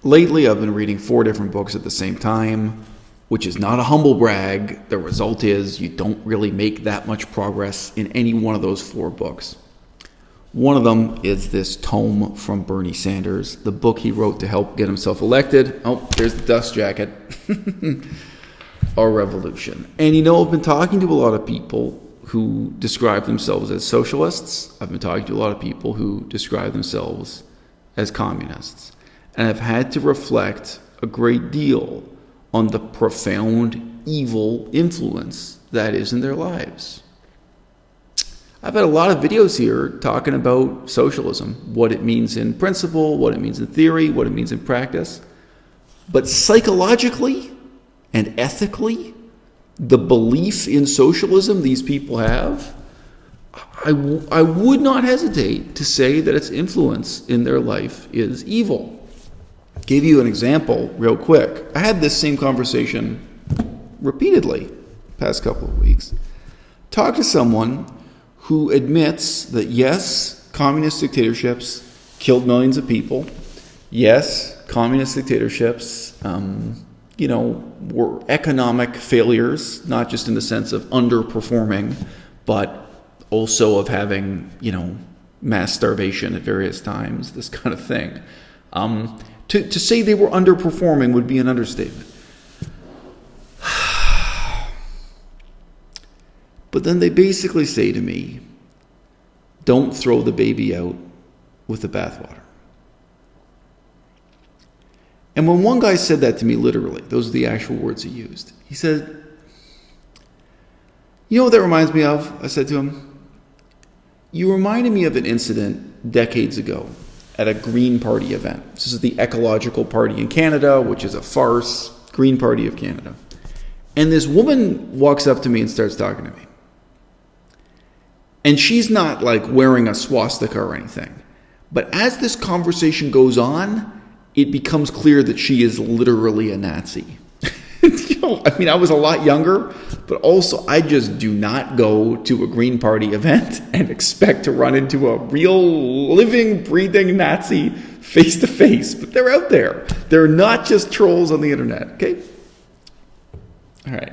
Lately, I've been reading 4 different books at the same time, which is not a humble brag. The result is you don't really make that much progress in any one of those 4 books. One of them is this tome from Bernie Sanders, the book he wrote to help get himself elected. Oh, there's the dust jacket. Our Revolution. And I've been talking to a lot of people who describe themselves as socialists. I've been talking to a lot of people who describe themselves as communists. And I've had to reflect a great deal on the profound evil influence that is in their lives. I've had a lot of videos here talking about socialism, what it means in principle, what it means in theory, what it means in practice. But psychologically and ethically, the belief in socialism these people have, I would not hesitate to say that its influence in their life is evil. Give you an example real quick. I had this same conversation repeatedly the past couple of weeks. Talk to someone who admits that yes, communist dictatorships killed millions of people. Yes, communist dictatorships, were economic failures, not just in the sense of underperforming, but also of having, mass starvation at various times, this kind of thing. To say they were underperforming would be an understatement. But then they basically say to me, don't throw the baby out with the bathwater. And when one guy said that to me literally, those are the actual words he used. He said, you know what that reminds me of? I said to him, you reminded me of an incident decades ago at a Green Party event. This is the Ecological Party in Canada, which is a farce, Green Party of Canada. And this woman walks up to me and starts talking to me. And she's not like wearing a swastika or anything. But as this conversation goes on, it becomes clear that she is literally a Nazi. I was a lot younger, but also I just do not go to a Green Party event and expect to run into a real living, breathing Nazi face to face. But they're out there. They're not just trolls on the internet, okay? All right.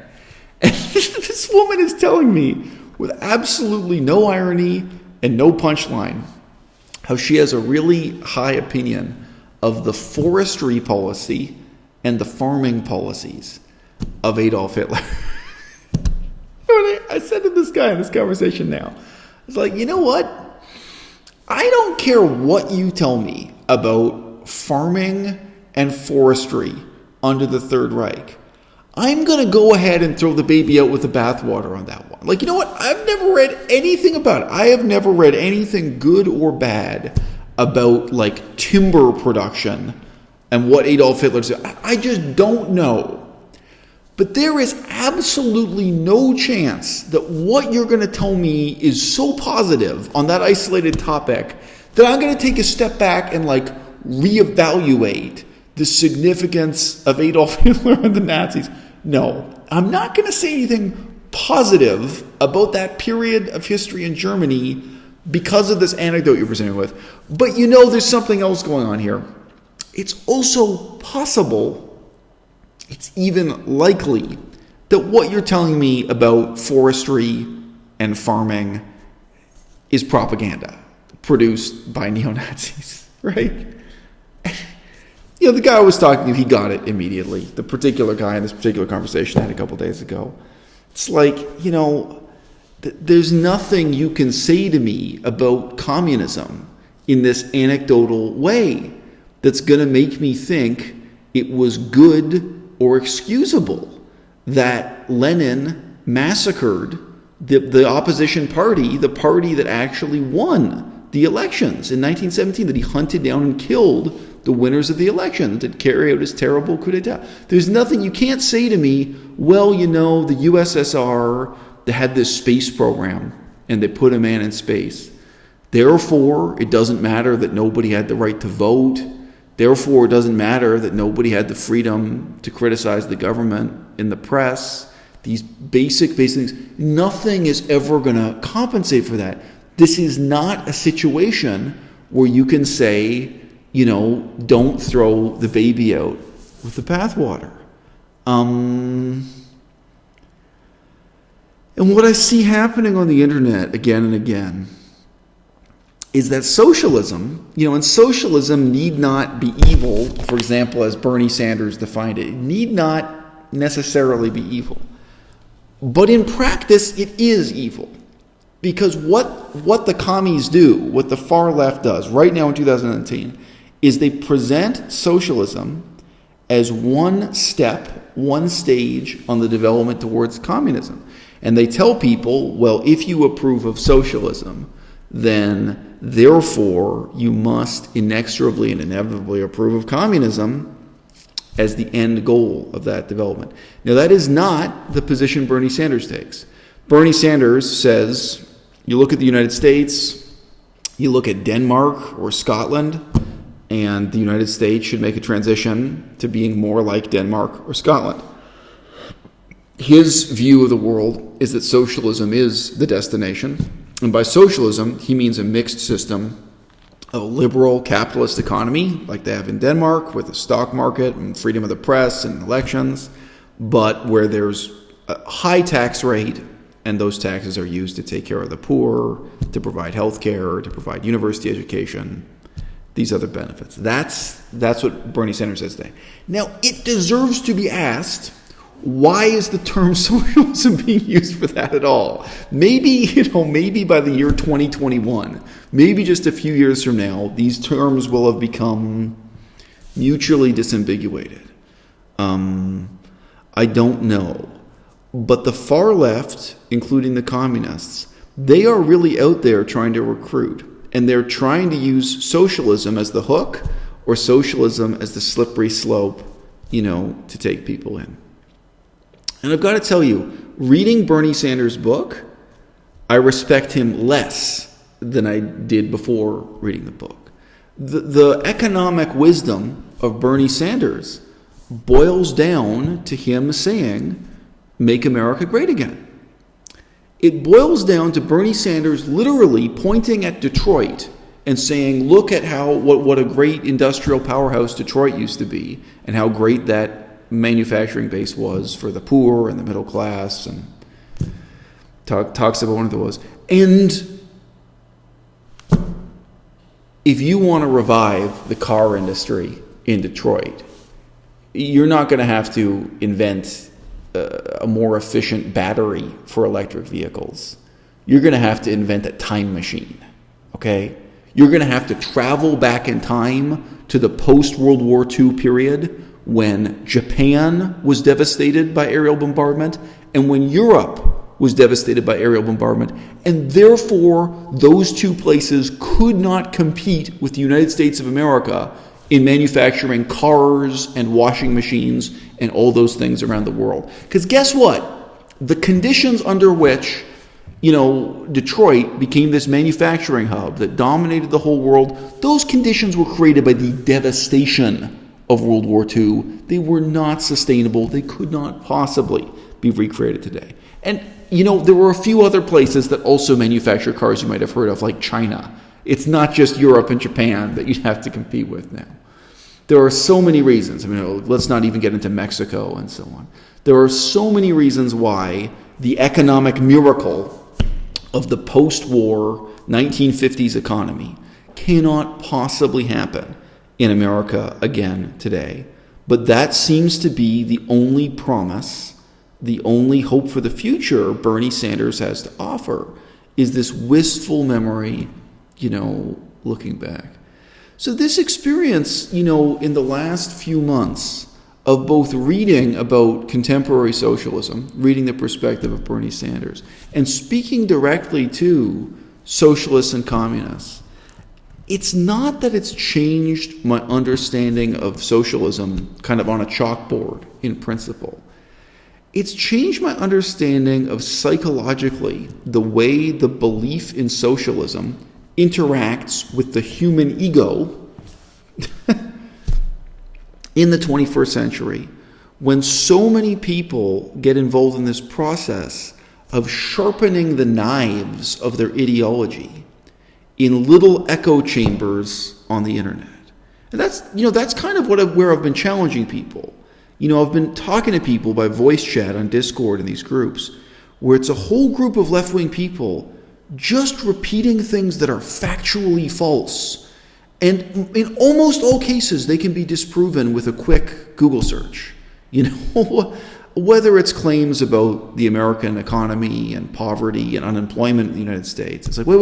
And this woman is telling me with absolutely no irony and no punchline how she has a really high opinion of the forestry policy and the farming policies of Adolf Hitler. I said to this guy in this conversation now, I was like, you know what? I don't care what you tell me about farming and forestry under the Third Reich. I'm going to go ahead and throw the baby out with the bathwater on that one. Like, you know what? I've never read anything about it. I have never read anything good or bad about like timber production and what Adolf Hitler said. I just don't know. But there is absolutely no chance that what you're going to tell me is so positive on that isolated topic that I'm going to take a step back and like reevaluate the significance of Adolf Hitler and the Nazis. No, I'm not going to say anything positive about that period of history in Germany because of this anecdote you're presenting with. But there's something else going on here. It's also possible, it's even likely, that what you're telling me about forestry and farming is propaganda produced by neo-Nazis, right? The guy I was talking to, he got it immediately. The particular guy in this particular conversation I had a couple days ago. It's like, there's nothing you can say to me about communism in this anecdotal way that's going to make me think it was good or excusable that Lenin massacred the opposition party, the party that actually won the elections in 1917, that he hunted down and killed the winners of the election, that carry out his terrible coup d'etat. There's nothing, you can't say to me, well, the USSR, they had this space program and they put a man in space. Therefore, it doesn't matter that nobody had the right to vote. Therefore, it doesn't matter that nobody had the freedom to criticize the government in the press. These basic things. Nothing is ever going to compensate for that. This is not a situation where you can say don't throw the baby out with the bathwater. And what I see happening on the internet again and again is that socialism, and socialism need not be evil, for example, as Bernie Sanders defined it. It need not necessarily be evil. But in practice, it is evil. Because what the commies do, what the far left does right now in 2019, is they present socialism as one step, one stage on the development towards communism. And they tell people, well, if you approve of socialism, then therefore you must inexorably and inevitably approve of communism as the end goal of that development. Now, that is not the position Bernie Sanders takes. Bernie Sanders says, you look at the United States, you look at Denmark or Scotland, and the United States should make a transition to being more like Denmark or Scotland. His view of the world is that socialism is the destination. And by socialism, he means a mixed system of a liberal capitalist economy, like they have in Denmark, with a stock market and freedom of the press and elections, but where there's a high tax rate, and those taxes are used to take care of the poor, to provide health care, to provide university education, these other benefits. That's what Bernie Sanders says today. Now, it deserves to be asked, why is the term socialism being used for that at all? Maybe by the year 2021, maybe just a few years from now, these terms will have become mutually disambiguated. I don't know. But the far left, including the communists, they are really out there trying to recruit. And they're trying to use socialism as the hook or socialism as the slippery slope, to take people in. And I've got to tell you, reading Bernie Sanders' book, I respect him less than I did before reading the book. The economic wisdom of Bernie Sanders boils down to him saying, "Make America great again." It boils down to Bernie Sanders literally pointing at Detroit and saying, look at what a great industrial powerhouse Detroit used to be, and how great that manufacturing base was for the poor and the middle class, and talks about one of those. And if you want to revive the car industry in Detroit, you're not going to have to invent a more efficient battery for electric vehicles. You're going to have to invent a time machine, okay? You're going to have to travel back in time to the post-World War II period when Japan was devastated by aerial bombardment and when Europe was devastated by aerial bombardment. And therefore, those two places could not compete with the United States of America in manufacturing cars and washing machines and all those things around the world. Because guess what? The conditions under which, Detroit became this manufacturing hub that dominated the whole world, those conditions were created by the devastation of World War II. They were not sustainable. They could not possibly be recreated today. And, there were a few other places that also manufacture cars you might have heard of, like China. It's not just Europe and Japan that you'd have to compete with now. There are so many reasons. Let's not even get into Mexico and so on. There are so many reasons why the economic miracle of the post-war 1950s economy cannot possibly happen in America again today. But that seems to be the only promise, the only hope for the future Bernie Sanders has to offer, is this wistful memory, looking back. So this experience, in the last few months of both reading about contemporary socialism, reading the perspective of Bernie Sanders, and speaking directly to socialists and communists, it's not that it's changed my understanding of socialism kind of on a chalkboard in principle. It's changed my understanding of psychologically the way the belief in socialism interacts with the human ego in the 21st century, when so many people get involved in this process of sharpening the knives of their ideology in little echo chambers on the internet. And that's kind of where I've been challenging people. I've been talking to people by voice chat on Discord in these groups where it's a whole group of left-wing people just repeating things that are factually false. And in almost all cases, they can be disproven with a quick Google search. Whether it's claims about the American economy and poverty and unemployment in the United States. It's like, wait.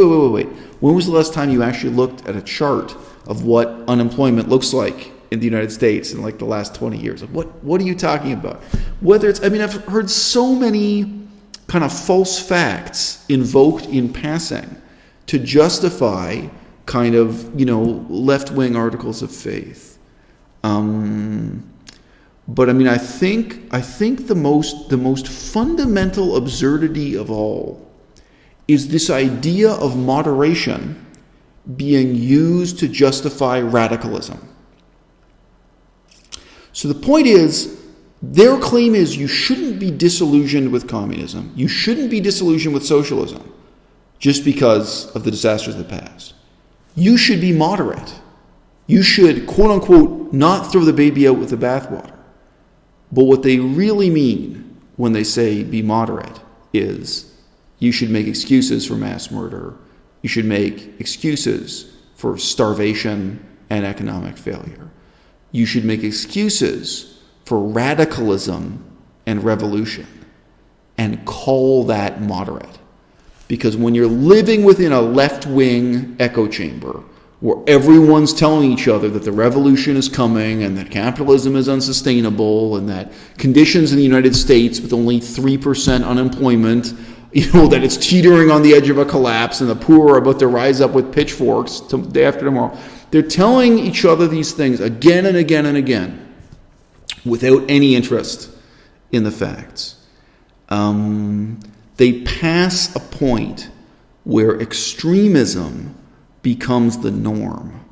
When was the last time you actually looked at a chart of what unemployment looks like in the United States in like the last 20 years? Like, what are you talking about? I've heard so many kind of false facts invoked in passing to justify kind of, left-wing articles of faith. But I think the most fundamental absurdity of all is this idea of moderation being used to justify radicalism. So the point is, their claim is you shouldn't be disillusioned with communism. You shouldn't be disillusioned with socialism just because of the disasters of the past. You should be moderate. You should, quote unquote, not throw the baby out with the bathwater. But what they really mean when they say be moderate is you should make excuses for mass murder. You should make excuses for starvation and economic failure. You should make excuses for radicalism and revolution and call that moderate. Because when you're living within a left-wing echo chamber where everyone's telling each other that the revolution is coming and that capitalism is unsustainable and that conditions in the United States with only 3% unemployment, that it's teetering on the edge of a collapse and the poor are about to rise up with pitchforks the day after tomorrow. They're telling each other these things again and again and again without any interest in the facts. They pass a point where extremism becomes the norm,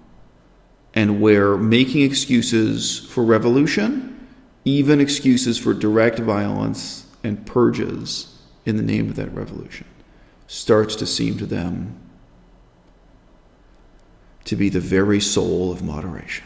and where making excuses for revolution, even excuses for direct violence and purges in the name of that revolution, starts to seem to them to be the very soul of moderation.